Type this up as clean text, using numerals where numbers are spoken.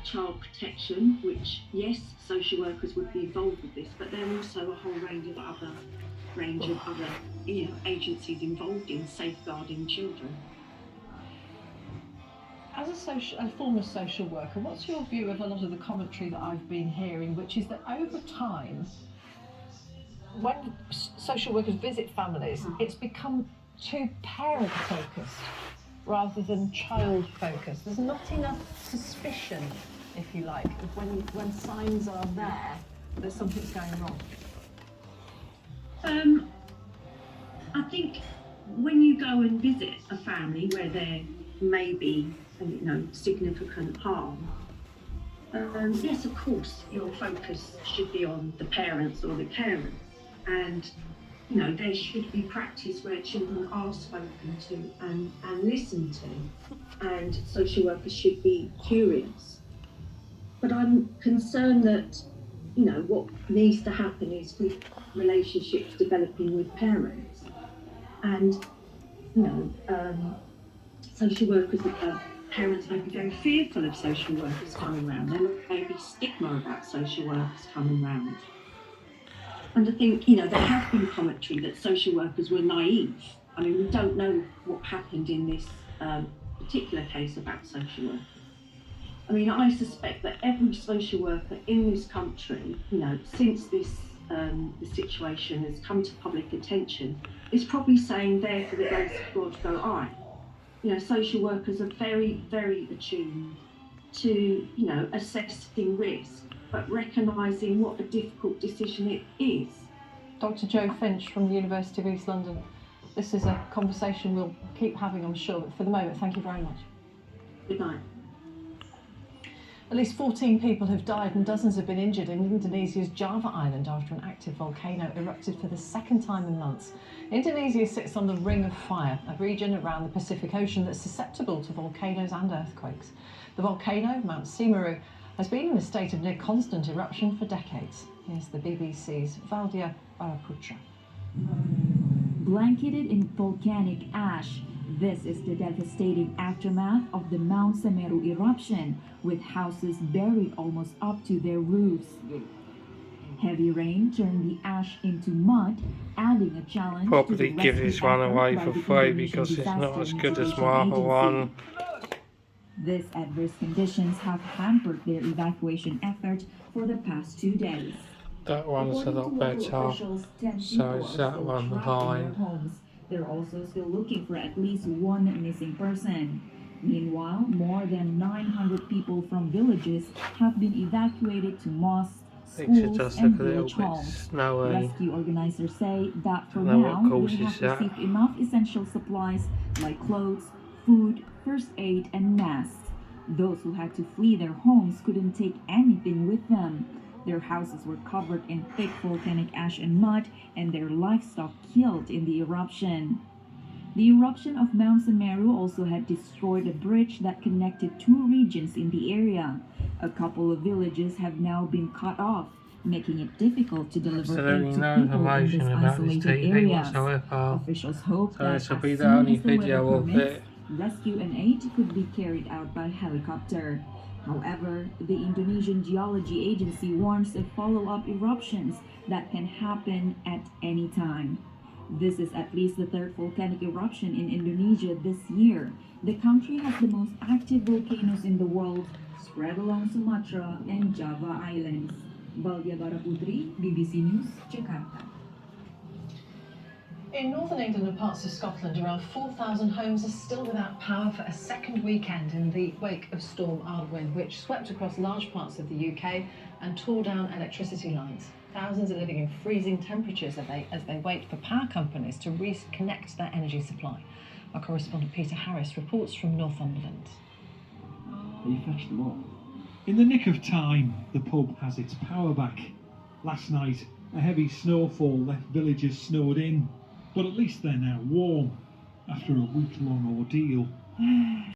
child protection, which, yes, social workers would be involved with this, but there are also a whole range of other agencies involved in safeguarding children. As a former social worker, what's your view of a lot of the commentary that I've been hearing, which is that over time, when social workers visit families, it's become too parent-focused rather than child-focused. There's not enough suspicion, if you like, of when signs are there that something's going wrong. I think when you go and visit a family where there may be, significant harm, yes, of course, your focus should be on the parents or the carers, and there should be practice where children are spoken to and listened to, and social workers should be curious. But I'm concerned that, what needs to happen is good relationships developing with parents, and, social workers, parents may be very fearful of social workers coming round. There may be stigma about social workers coming round. And I think, there has been commentary that social workers were naive. I mean, we don't know what happened in this particular case about social workers. I mean, I suspect that every social worker in this country, since this the situation has come to public attention, is probably saying, there for the grace of God go I. Social workers are very, very attuned to, assessing risk, but recognising what a difficult decision it is. Dr. Jo Finch from the University of East London. This is a conversation we'll keep having, I'm sure, but for the moment, thank you very much. Good night. At least 14 people have died and dozens have been injured in Indonesia's Java Island after an active volcano erupted for the second time in months. Indonesia sits on the Ring of Fire, a region around the Pacific Ocean that's susceptible to volcanoes and earthquakes. The volcano, Mount Semeru, has been in a state of near constant eruption for decades. Here's the BBC's Valdia Baraputra. Blanketed in volcanic ash, this is the devastating aftermath of the Mount Semeru eruption, with houses buried almost up to their roofs. Heavy rain turned the ash into mud, adding a challenge Probably to the give this one away for free because it's not as good as my other one. These adverse conditions have hampered their evacuation effort for the past 2 days. That one's a lot better, so is that one fine. They're also still looking for at least one missing person. Meanwhile, more than 900 people from villages have been evacuated to mosques, schools and village homes. Rescue organizers say that for now they have received enough essential supplies like clothes, food, first aid and masks. Those who had to flee their homes couldn't take anything with them. Their houses were covered in thick volcanic ash and mud, and their livestock killed in the eruption. The eruption of Mount Semeru also had destroyed a bridge that connected 2 regions in the area. A couple of villages have now been cut off, making it difficult to deliver aid to people in this isolated area. Officials hope that as soon as the weather permits, rescue and aid could be carried out by helicopter. However, the Indonesian Geology Agency warns of follow-up eruptions that can happen at any time. This is at least the 3rd volcanic eruption in Indonesia this year. The country has the most active volcanoes in the world, spread along Sumatra and Java Islands. Valdia Baraputri, BBC News, Jakarta. In northern England and parts of Scotland, around 4,000 homes are still without power for a second weekend in the wake of Storm Arwen, which swept across large parts of the UK and tore down electricity lines. Thousands are living in freezing temperatures as they wait for power companies to reconnect their energy supply. Our correspondent Peter Harris reports from Northumberland. You fetched them up. In the nick of time, the pub has its power back. Last night, a heavy snowfall left villagers snowed in, but at least they're now warm after a week-long ordeal.